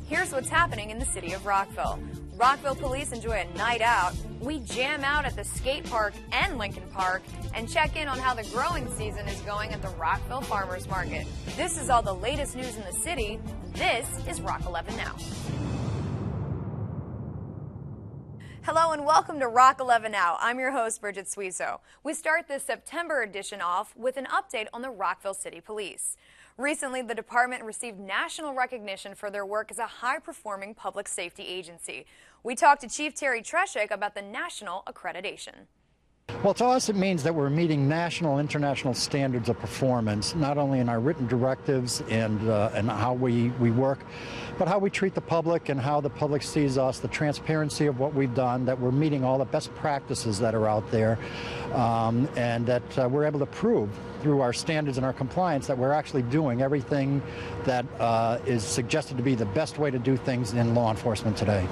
Here's what's happening in the city of Rockville. Rockville police enjoy a night out. We jam out at the skate park and Lincoln Park and check in on how the growing season is going at the Rockville Farmers Market. This is all the latest news in the city. This is Rock11 Now. Hello and welcome to Rock11 Now. I'm your host, Bridget Suizo. We start this September edition off with an update on the Rockville City Police. Recently, the department received national recognition for their work as a high-performing public safety agency. We talked to Chief Terry Treshik about the national accreditation. Well, to us, it means that we're meeting national, international standards of performance, not only in our written directives and how we work, but how we treat the public and how the public sees us, the transparency of what we've done, that we're meeting all the best practices that are out there, and that we're able to prove through our standards and our compliance that we're actually doing everything that is suggested to be the best way to do things in law enforcement today.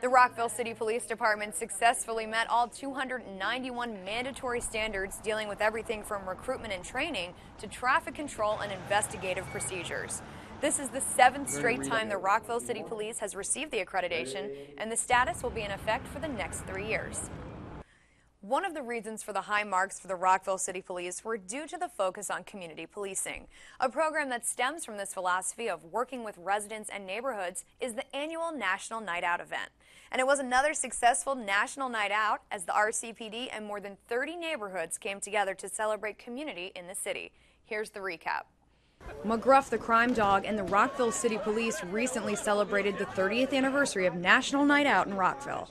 The Rockville City Police Department successfully met all 291 mandatory standards dealing with everything from recruitment and training to traffic control and investigative procedures. This is the 7th straight time the Rockville City Police has received the accreditation, and the status will be in effect for the next 3 years. One of the reasons for the high marks for the Rockville City Police were due to the focus on community policing. A program that stems from this philosophy of working with residents and neighborhoods is the annual National Night Out event. And it was another successful National Night Out as the RCPD and more than 30 neighborhoods came together to celebrate community in the city. Here's the recap. McGruff the Crime Dog and the Rockville City Police recently celebrated the 30th anniversary of National Night Out in Rockville.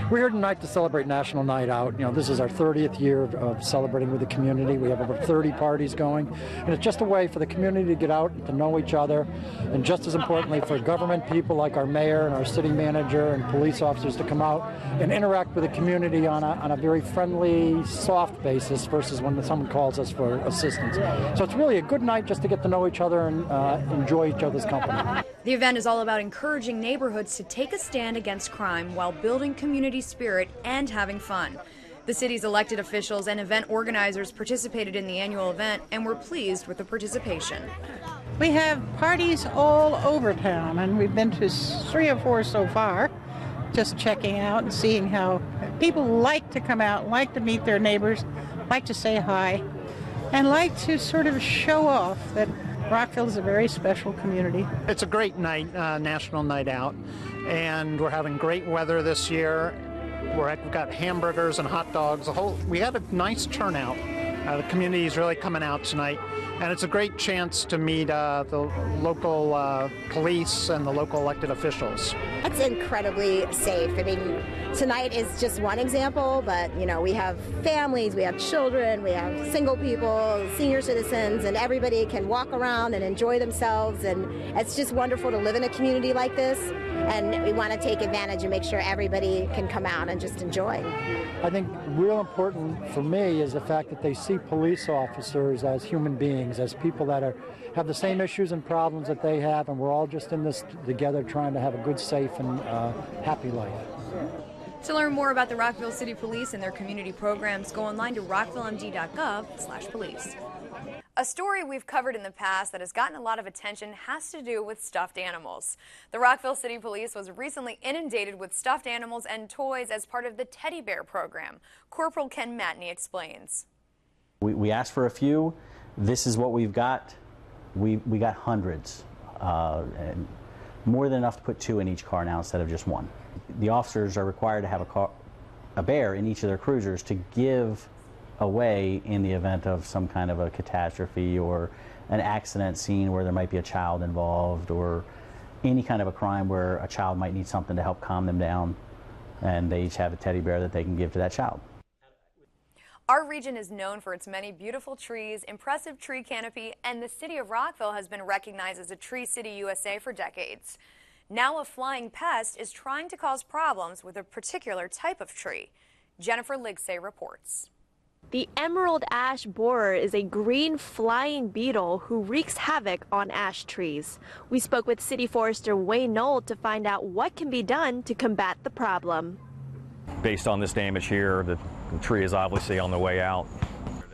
We're here tonight to celebrate National Night Out. You know, this is our 30th year of celebrating with the community. We have over 30 parties going, and it's just a way for the community to get out and to know each other, and just as importantly for government people like our mayor and our city manager and police officers to come out and interact with the community on a very friendly, soft basis versus when someone calls us for assistance. So it's really a good night just to get to know each other and enjoy each other's company. The event is all about encouraging neighborhoods to take a stand against crime while building community spirit and having fun. The city's elected officials and event organizers participated in the annual event and were pleased with the participation. We have parties all over town, and we've been to 3 or 4 so far, just checking out and seeing how people like to come out, like to meet their neighbors, like to say hi, and like to sort of show off that Rockville is a very special community. It's a great night, National Night Out, and we're having great weather this year. We've got hamburgers and hot dogs. We had a nice turnout. The community is really coming out tonight, and it's a great chance to meet the local police and the local elected officials. It's incredibly safe. I mean, tonight is just one example, but you know, we have families, we have children, we have single people, senior citizens, and everybody can walk around and enjoy themselves, and it's just wonderful to live in a community like this, and we want to take advantage and make sure everybody can come out and just enjoy. I think real important for me is the fact that they see police officers as human beings, as people that have the same issues and problems that they have, and we're all just in this together trying to have a good, safe, and happy life. To learn more about the Rockville City Police and their community programs, go online to rockvillemd.gov/police. A story we've covered in the past that has gotten a lot of attention has to do with stuffed animals. The Rockville City Police was recently inundated with stuffed animals and toys as part of the Teddy Bear program. Corporal Ken Matney explains. We asked for a few. This is what we've got. We got hundreds, and more than enough to put 2 in each car now instead of just 1. The officers are required to have a bear in each of their cruisers to give away in the event of some kind of a catastrophe or an accident scene where there might be a child involved, or any kind of a crime where a child might need something to help calm them down, and they each have a teddy bear that they can give to that child. Our region is known for its many beautiful trees, impressive tree canopy, and the city of Rockville has been recognized as a Tree City USA for decades. Now a flying pest is trying to cause problems with a particular type of tree. Jennifer Ligsay reports. The emerald ash borer is a green flying beetle who wreaks havoc on ash trees. We spoke with City Forester Wayne Knoll to find out what can be done to combat the problem. Based on this damage here, the tree is obviously on the way out.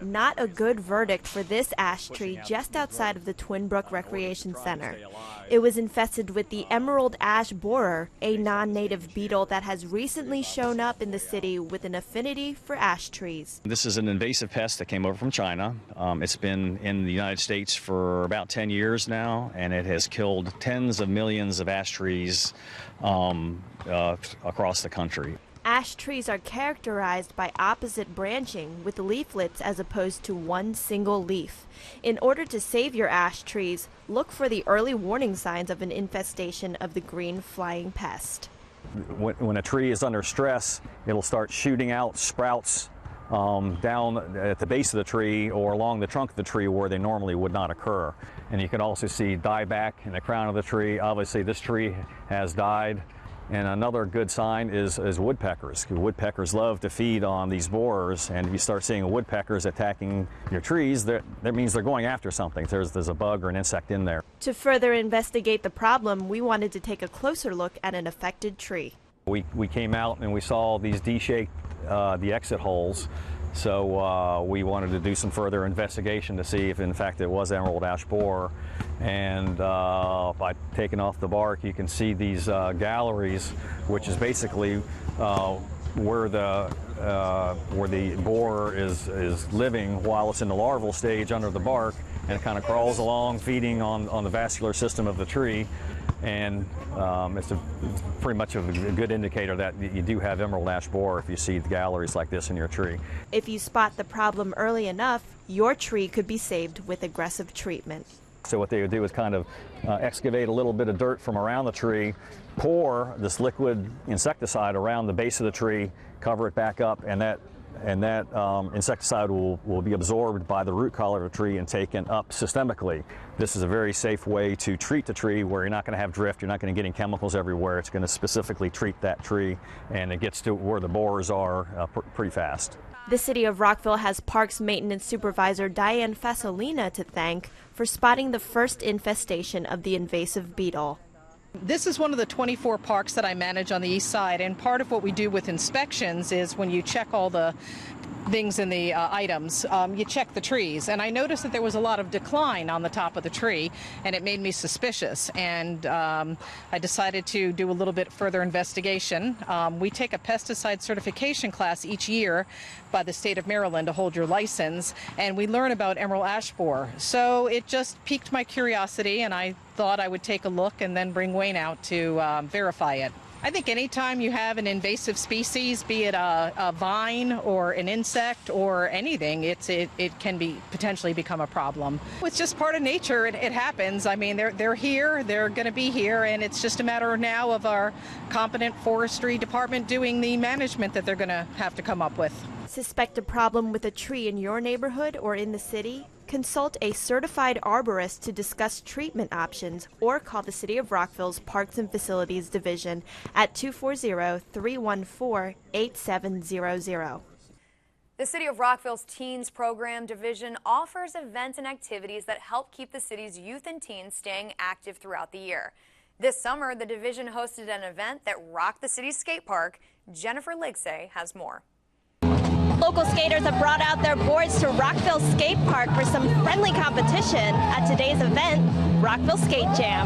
not a good verdict for this ash tree just outside of the Twin Brook Recreation Center. It was infested with the emerald ash borer, a non-native beetle that has recently shown up in the city with an affinity for ash trees. This is an invasive pest that came over from China. It's been in the United States for about 10 years now, and it has killed tens of millions of ash trees across the country. Ash trees are characterized by opposite branching with leaflets as opposed to one single leaf. In order to save your ash trees, look for the early warning signs of an infestation of the green flying pest. When a tree is under stress, it'll start shooting out sprouts down at the base of the tree or along the trunk of the tree where they normally would not occur. And you can also see dieback in the crown of the tree. Obviously, this tree has died. And another good sign is woodpeckers. Woodpeckers love to feed on these borers, and if you start seeing woodpeckers attacking your trees, that means they're going after something. There's a bug or an insect in there. To further investigate the problem, we wanted to take a closer look at an affected tree. We came out and we saw these D-shaped the exit holes. So we wanted to do some further investigation to see if in fact it was emerald ash borer. And by taking off the bark, you can see these galleries, which is basically where the borer is living while it's in the larval stage under the bark, and it kind of crawls along, feeding on the vascular system of the tree. And it's pretty much a good indicator that you do have emerald ash borer if you see the galleries like this in your tree. If you spot the problem early enough, your tree could be saved with aggressive treatment. So what they would do is kind of excavate a little bit of dirt from around the tree, pour this liquid insecticide around the base of the tree, cover it back up, and that insecticide will be absorbed by the root collar of the tree and taken up systemically. This is a very safe way to treat the tree where you're not going to have drift, you're not going to get any chemicals everywhere. It's going to specifically treat that tree, and it gets to where the borers are pretty fast. The city of Rockville has Parks Maintenance Supervisor Diane Fasolina to thank for spotting the first infestation of the invasive beetle. This is one of the 24 parks that I manage on the east side, and part of what we do with inspections is when you check all the things in the items, you check the trees, and I noticed that there was a lot of decline on the top of the tree, and it made me suspicious, and I decided to do a little bit further investigation. We take a pesticide certification class each year by the state of Maryland to hold your license, and we learn about emerald ash borer. So it just piqued my curiosity, and I thought I would take a look and then bring Wayne out to verify it. I think anytime you have an invasive species, be it a vine or an insect or anything, it can potentially become a problem. It's just part of nature. It happens. I mean, they're here. They're going to be here, and it's just a matter now of our competent forestry department doing the management that they're going to have to come up with. Suspect a problem with a tree in your neighborhood or in the city? Consult a certified arborist to discuss treatment options or call the City of Rockville's Parks and Facilities Division at 240-314-8700. The City of Rockville's Teens Program Division offers events and activities that help keep the city's youth and teens staying active throughout the year. This summer, the division hosted an event that rocked the city's skate park. Jennifer Ligsay has more. Local skaters have brought out their boards to Rockville Skate Park for some friendly competition at today's event, Rockville Skate Jam.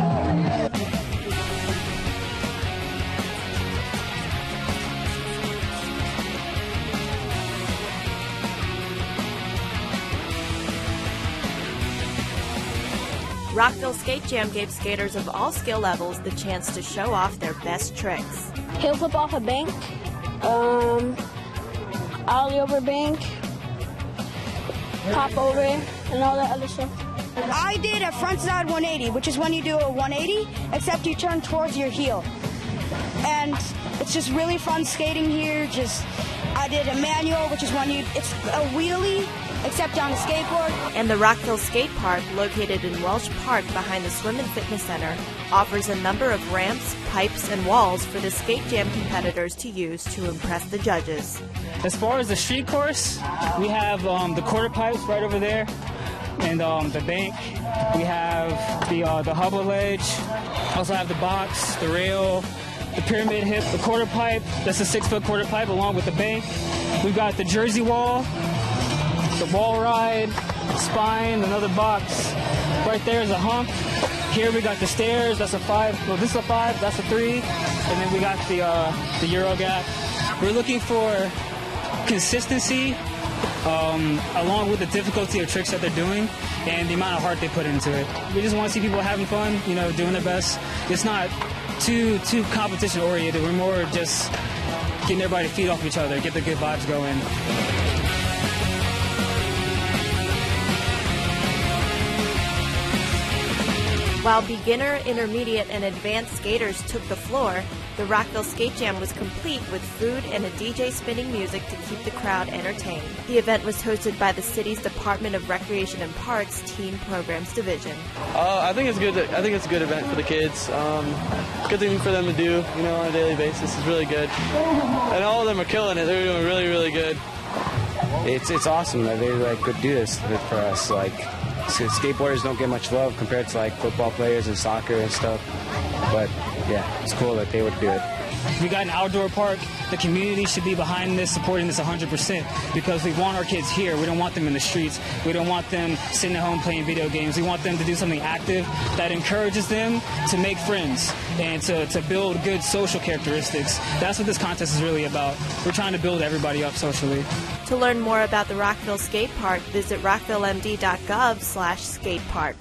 Rockville Skate Jam gave skaters of all skill levels the chance to show off their best tricks. Heel flip off a bank, ollie over bank, pop over, and all that other stuff. I did a frontside 180, which is when you do a 180, except you turn towards your heel. And it's just really fun skating here. I did a manual, which is when it's a wheelie, except on a skateboard. And the Rockville Skate Park, located in Welsh Park behind the Swim and Fitness Center, offers a number of ramps, pipes, and walls for the skate jam competitors to use to impress the judges. As far as the street course, we have the quarter pipes right over there, and the bank. We have the hubble ledge. Also have the box, the rail, the pyramid hip, the quarter pipe. That's a 6-foot quarter pipe along with the bank. We've got the jersey wall. the wall ride, spine, another box. Right there is a hump. Here we got the stairs, that's a 5. Well, this is a 5, that's a 3. And then we got the Euro gap. We're looking for consistency along with the difficulty of tricks that they're doing and the amount of heart they put into it. We just want to see people having fun, you know, doing their best. It's not too competition oriented. We're more just getting everybody to feed off each other, get the good vibes going. While beginner, intermediate, and advanced skaters took the floor, the Rockville Skate Jam was complete with food and a DJ spinning music to keep the crowd entertained. The event was hosted by the city's Department of Recreation and Parks Teen Programs Division. I think it's good. I think it's a good event for the kids. Good thing for them to do, you know, on a daily basis. It's really good, and all of them are killing it. They're doing really, really good. It's awesome that they could do this for us. Skateboarders don't get much love compared to football players and soccer and stuff. But yeah, it's cool that they would do it. We got an outdoor park. The community should be behind this, supporting this 100%, because we want our kids here. We don't want them in the streets. We don't want them sitting at home playing video games. We want them to do something active that encourages them to make friends and to build good social characteristics. That's what this contest is really about. We're trying to build everybody up socially. To learn more about the Rockville Skate Park, visit rockvillemd.gov/skatepark.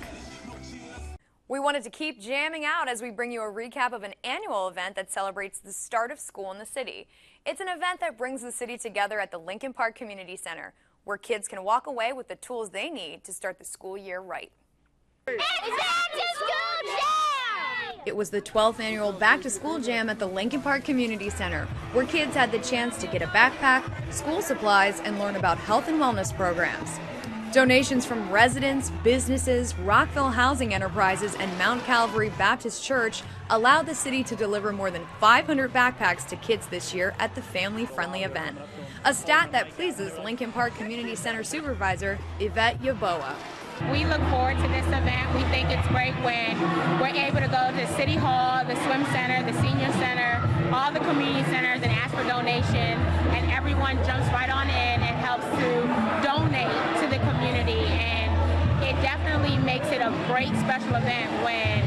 We wanted to keep jamming out as we bring you a recap of an annual event that celebrates the start of school in the city. It's an event that brings the city together at the Lincoln Park Community Center, where kids can walk away with the tools they need to start the school year right. It was the 12th annual Back to School Jam at the Lincoln Park Community Center, where kids had the chance to get a backpack, school supplies, and learn about health and wellness programs. Donations from residents, businesses, Rockville Housing Enterprises, and Mount Calvary Baptist Church allowed the city to deliver more than 500 backpacks to kids this year at the family-friendly event, a stat that pleases Lincoln Park Community Center Supervisor Yvette Yaboa. We look forward to this event. We think it's great when we're able to go to City Hall, the Swim Center, the Senior Center, all the community centers and ask for donation, and everyone jumps right on in and helps to donate to the community. And it definitely makes it a great special event when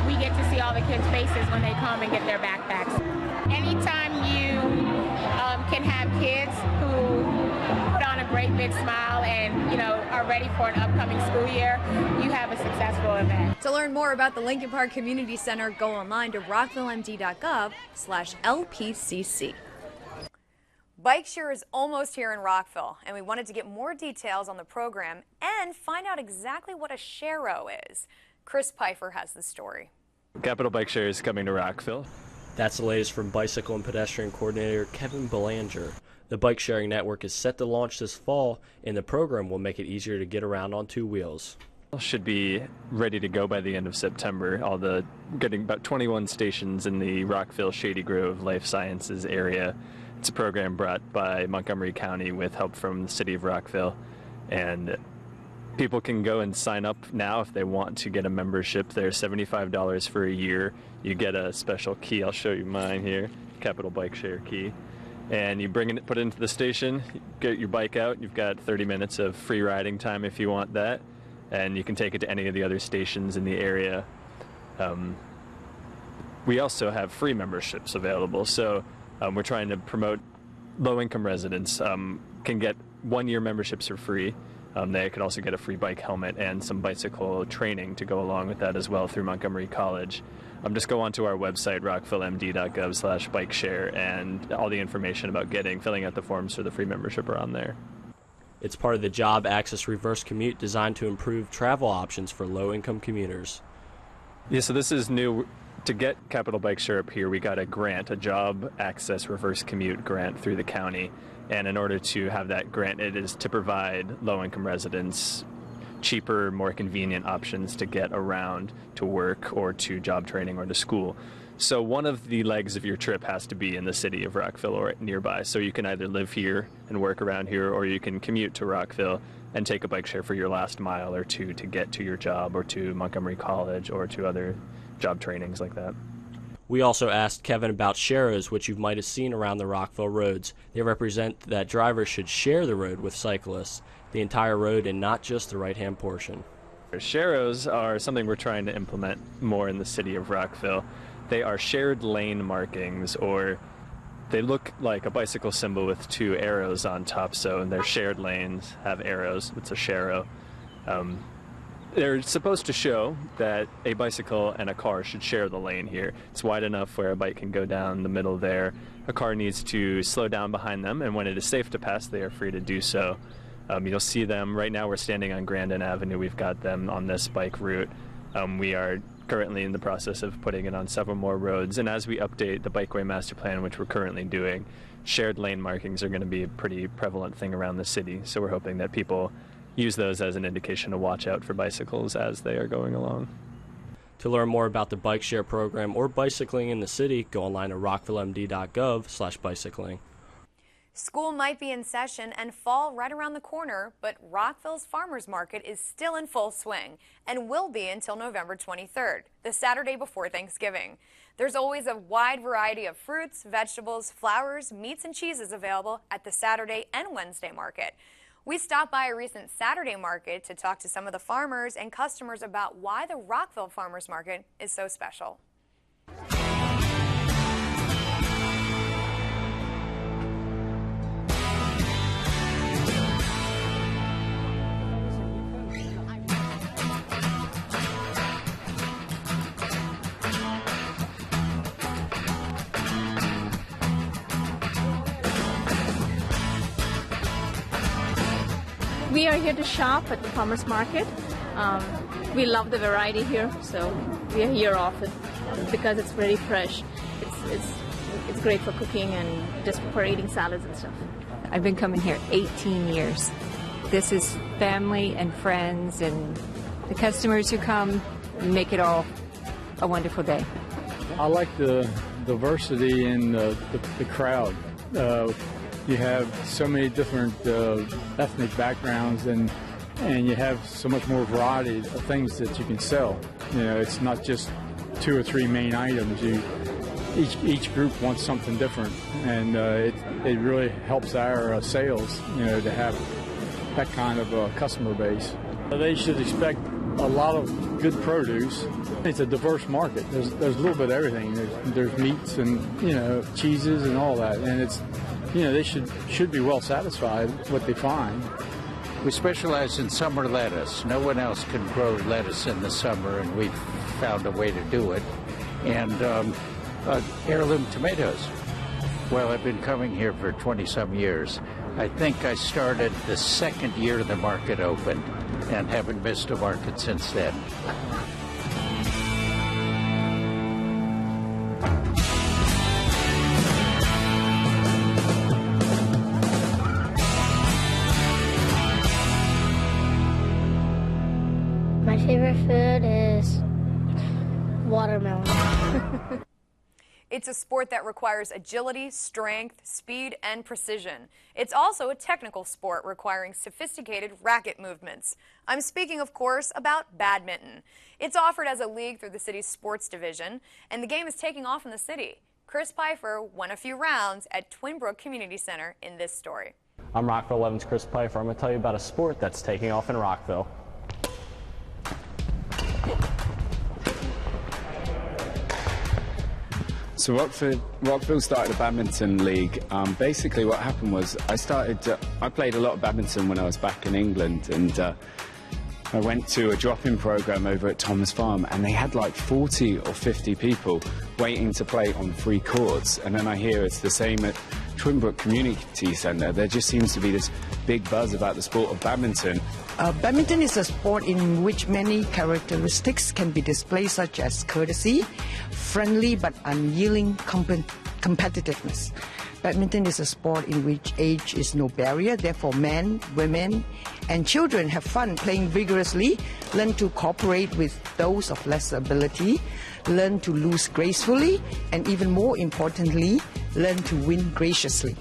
we get to see all the kids' faces when they come and get their backpacks. Anytime you can have kids who put on a great big smile and, you know, are ready for an upcoming school year, you have a successful event. To learn more about the Lincoln Park Community Center, go online to rockvillemd.gov/LPCC. Bike Share is almost here in Rockville, and we wanted to get more details on the program and find out exactly what a Share-O is. Chris Pfeiffer has the story. Capital Bike Share is coming to Rockville. That's the latest from Bicycle and Pedestrian Coordinator Kevin Belanger. The bike sharing network is set to launch this fall, and the program will make it easier to get around on two wheels. Should be ready to go by the end of September. Getting about 21 stations in the Rockville Shady Grove Life Sciences area. It's a program brought by Montgomery County with help from the city of Rockville, and people can go and sign up now if they want to get a membership. They're $75 for a year. You get a special key. I'll show you mine here, Capital Bike Share key. And you put it into the station, get your bike out. You've got 30 minutes of free riding time if you want that. And you can take it to any of the other stations in the area. We also have free memberships available. So we're trying to promote low-income residents can get one-year memberships for free. They could also get a free bike helmet and some bicycle training to go along with that as well through Montgomery College. Just go onto our website, rockvillemd.gov/bikeshare, and all the information about filling out the forms for the free membership are on there. It's part of the Job Access Reverse Commute designed to improve travel options for low-income commuters. Yeah, so this is new. To get Capital Bike Share up here, we got a grant, a Job Access Reverse Commute grant through the county. And in order to have that grant, it is to provide low-income residents cheaper, more convenient options to get around to work or to job training or to school. So one of the legs of your trip has to be in the city of Rockville or nearby. So you can either live here and work around here, or you can commute to Rockville and take a bike share for your last mile or two to get to your job or to Montgomery College or to other job trainings like that. We also asked Kevin about sharrows, which you might have seen around the Rockville roads. They represent that drivers should share the road with cyclists, the entire road and not just the right-hand portion. Sharrows are something we're trying to implement more in the city of Rockville. They are shared lane markings, or they look like a bicycle symbol with two arrows on top, so their shared lanes have arrows. It's a sharrow. They're supposed to show that a bicycle and a car should share the lane here. It's wide enough where a bike can go down the middle there. A car needs to slow down behind them, and when it is safe to pass, they are free to do so. You'll see them. Right now we're standing on Grandin Avenue. We've got them on this bike route. We are currently in the process of putting it on several more roads, and as we update the Bikeway Master Plan, which we're currently doing, shared lane markings are going to be a pretty prevalent thing around the city, so we're hoping that people use those as an indication to watch out for bicycles as they are going along. To learn more about the bike share program or bicycling in the city, go online to rockvillemd.gov/bicycling. School might be in session and fall right around the corner, but Rockville's Farmers Market is still in full swing and will be until November 23rd, the Saturday before Thanksgiving. There's always a wide variety of fruits, vegetables, flowers, meats, and cheeses available at the Saturday and Wednesday market. We stopped by a recent Saturday market to talk to some of the farmers and customers about why the Rockville Farmers Market is so special. We are here to shop at the farmers market. We love the variety here, so we are here often because it's very fresh. It's great for cooking and just for eating salads and stuff. I've been coming here 18 years. This is family and friends, and the customers who come make it all a wonderful day. I like the diversity in the crowd. You have so many different ethnic backgrounds, and you have so much more variety of things that you can sell. You know, it's not just 2 or 3 main items. Each group wants something different, and it really helps our sales, you know, to have that kind of customer base. They should expect a lot of good produce. It's a diverse market. There's a little bit of everything. There's meats and, you know, cheeses and all that, and it's, you know, they should be well satisfied with what they find. We specialize in summer lettuce. No one else can grow lettuce in the summer, and we've found a way to do it. And heirloom tomatoes. Well, I've been coming here for 20-some years. I think I started the second year the market opened and haven't missed a market since then. My favorite food is watermelon. It's a sport that requires agility, strength, speed, and precision. It's also a technical sport requiring sophisticated racket movements. I'm speaking, of course, about badminton. It's offered as a league through the city's sports division, and the game is taking off in the city. Chris Pfeiffer won a few rounds at Twin Brook Community Center in this story. I'm Rockville 11's Chris Pfeiffer. I'm going to tell you about a sport that's taking off in Rockville. So Rockville started a badminton league. Basically what happened was I played a lot of badminton when I was back in England, and I went to a drop-in program over at Thomas Farm, and they had like 40 or 50 people waiting to play on 3 courts. And then I hear it's the same at Twin Brook Community Centre. There just seems to be this big buzz about the sport of badminton. Badminton is a sport in which many characteristics can be displayed, such as courtesy, friendly but unyielding competitiveness. Badminton is a sport in which age is no barrier, therefore men, women, and children have fun playing vigorously, learn to cooperate with those of lesser ability, learn to lose gracefully, and even more importantly, learn to win graciously.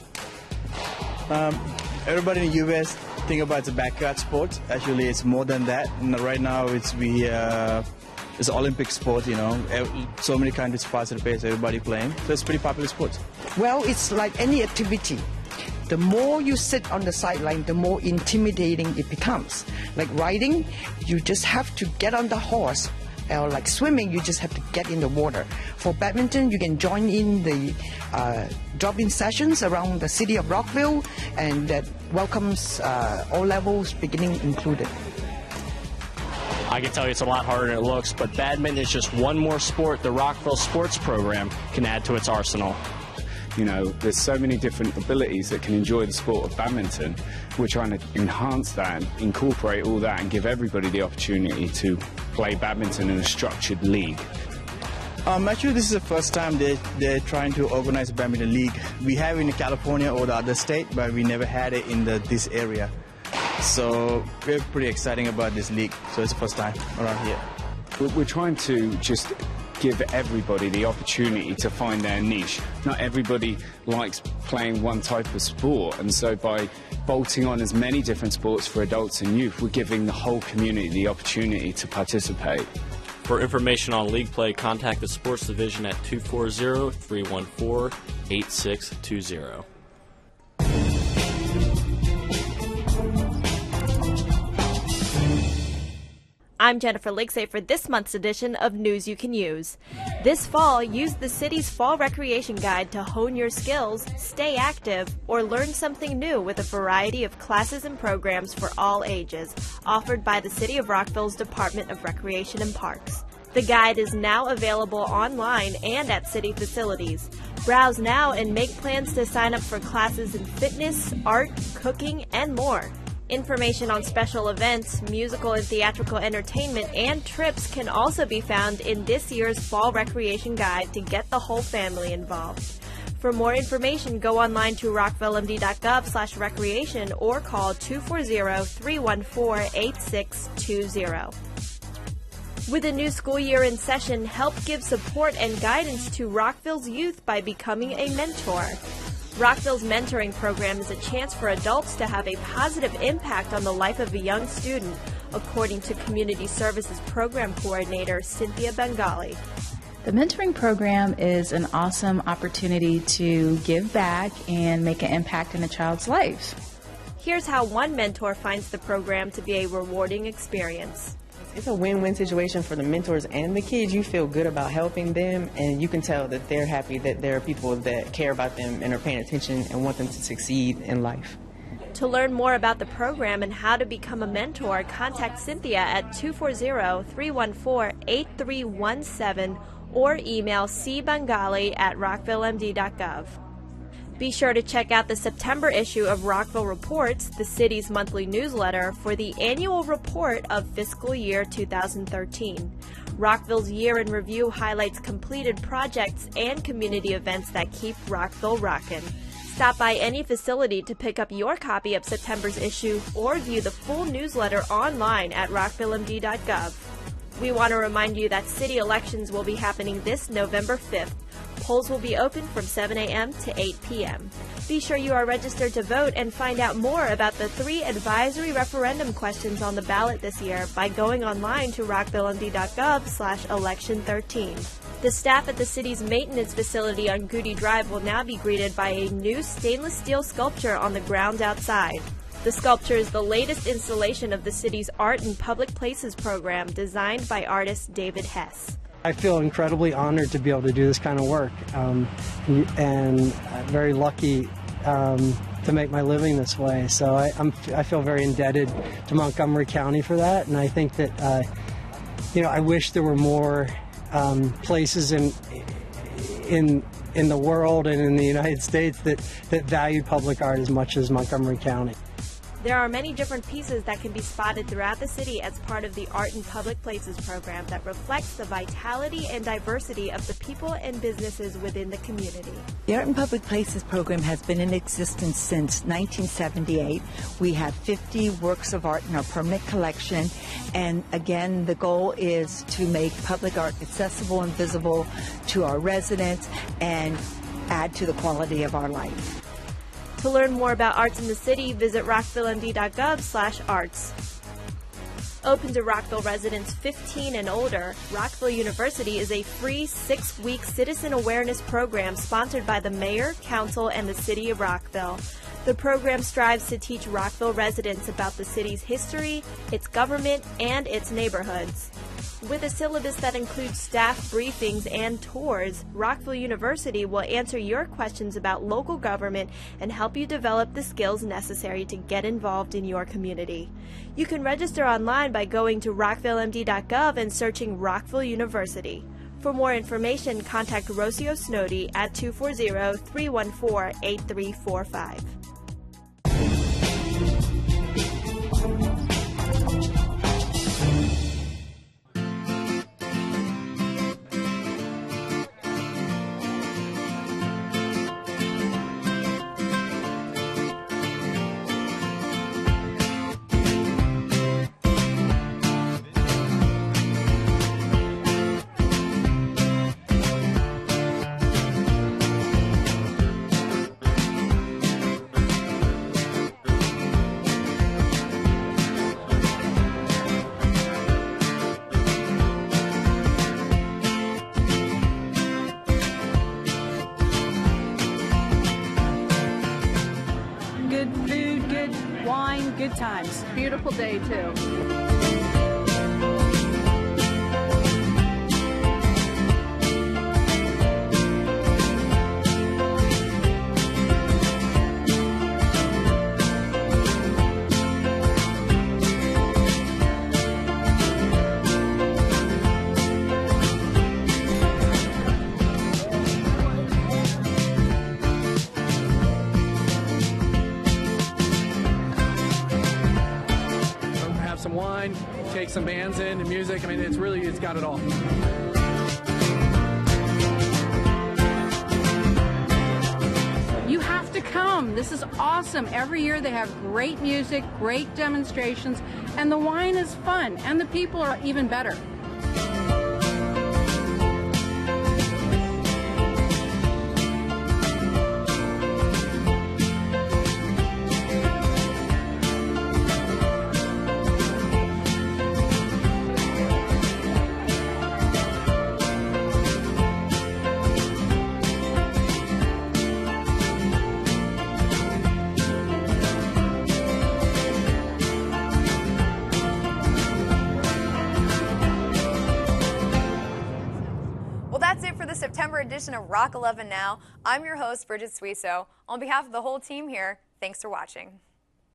Everybody in the U.S. think about it's a backyard sport. Actually, it's more than that. And right now, we it's an Olympic sport, you know. So many countries participate, everybody playing. So it's pretty popular sport. Well, it's like any activity. The more you sit on the sideline, the more intimidating it becomes. Like riding, you just have to get on the horse. Or like swimming, you just have to get in the water. For badminton, you can join in the drop-in sessions around the city of Rockville, and that welcomes all levels, beginning included. I can tell you it's a lot harder than it looks, but badminton is just one more sport the Rockville sports program can add to its arsenal. You know, there's so many different abilities that can enjoy the sport of badminton. We're trying to enhance that, and incorporate all that, and give everybody the opportunity to play badminton in a structured league. Actually, this is the first time they're trying to organize a badminton league. We have it in California or the other state, but we never had it in this area. So we're pretty excited about this league. So it's the first time around here. We're trying to just give everybody the opportunity to find their niche. Not everybody likes playing one type of sport, and so by bolting on as many different sports for adults and youth, we're giving the whole community the opportunity to participate. For information on league play, contact the sports division at 240-314-8620. I'm Jennifer Lakesay for this month's edition of News You Can Use. This fall, use the city's Fall Recreation Guide to hone your skills, stay active, or learn something new with a variety of classes and programs for all ages, offered by the City of Rockville's Department of Recreation and Parks. The guide is now available online and at city facilities. Browse now and make plans to sign up for classes in fitness, art, cooking, and more. Information on special events, musical and theatrical entertainment, and trips can also be found in this year's Fall Recreation Guide to get the whole family involved. For more information, go online to rockvillemd.gov/recreation or call 240-314-8620. With a new school year in session, help give support and guidance to Rockville's youth by becoming a mentor. Rockville's mentoring program is a chance for adults to have a positive impact on the life of a young student, according to Community Services Program Coordinator Cynthia Bengali. The mentoring program is an awesome opportunity to give back and make an impact in a child's life. Here's how one mentor finds the program to be a rewarding experience. It's a win-win situation for the mentors and the kids. You feel good about helping them, and you can tell that they're happy that there are people that care about them and are paying attention and want them to succeed in life. To learn more about the program and how to become a mentor, contact Cynthia at 240-314-8317 or email cbengali@rockvillemd.gov. Be sure to check out the September issue of Rockville Reports, the city's monthly newsletter, for the annual report of fiscal year 2013. Rockville's Year in Review highlights completed projects and community events that keep Rockville rockin'. Stop by any facility to pick up your copy of September's issue or view the full newsletter online at rockvillemd.gov. We want to remind you that city elections will be happening this November 5th. Polls will be open from 7 a.m. to 8 p.m. Be sure you are registered to vote and find out more about the 3 advisory referendum questions on the ballot this year by going online to rockvillemd.gov/election13. The staff at the city's maintenance facility on Goody Drive will now be greeted by a new stainless steel sculpture on the grounds outside. The sculpture is the latest installation of the city's Art in Public Places program, designed by artist David Hess. I feel incredibly honored to be able to do this kind of work, and very lucky to make my living this way. So I feel very indebted to Montgomery County for that, and I think that I wish there were more places in the world and in the United States that valued public art as much as Montgomery County. There are many different pieces that can be spotted throughout the city as part of the Art in Public Places program that reflects the vitality and diversity of the people and businesses within the community. The Art in Public Places program has been in existence since 1978. We have 50 works of art in our permanent collection, and again, the goal is to make public art accessible and visible to our residents and add to the quality of our life. To learn more about arts in the city, visit rockvillemd.gov/arts. Open to Rockville residents 15 and older, Rockville University is a free 6-week citizen awareness program sponsored by the Mayor, Council, and the City of Rockville. The program strives to teach Rockville residents about the city's history, its government, and its neighborhoods. With a syllabus that includes staff briefings and tours, Rockville University will answer your questions about local government and help you develop the skills necessary to get involved in your community. You can register online by going to rockvillemd.gov and searching Rockville University. For more information, contact Rocio Snody at 240-314-8345. Good food, good wine, good times. Beautiful day, too. Some wine, take some bands in and music. I mean, it's got it all. You have to come. This is awesome. Every year they have great music, great demonstrations, and the wine is fun, and the people are even better. September edition of Rock 11 Now. I'm your host, Bridget Suiso. On behalf of the whole team here, thanks for watching.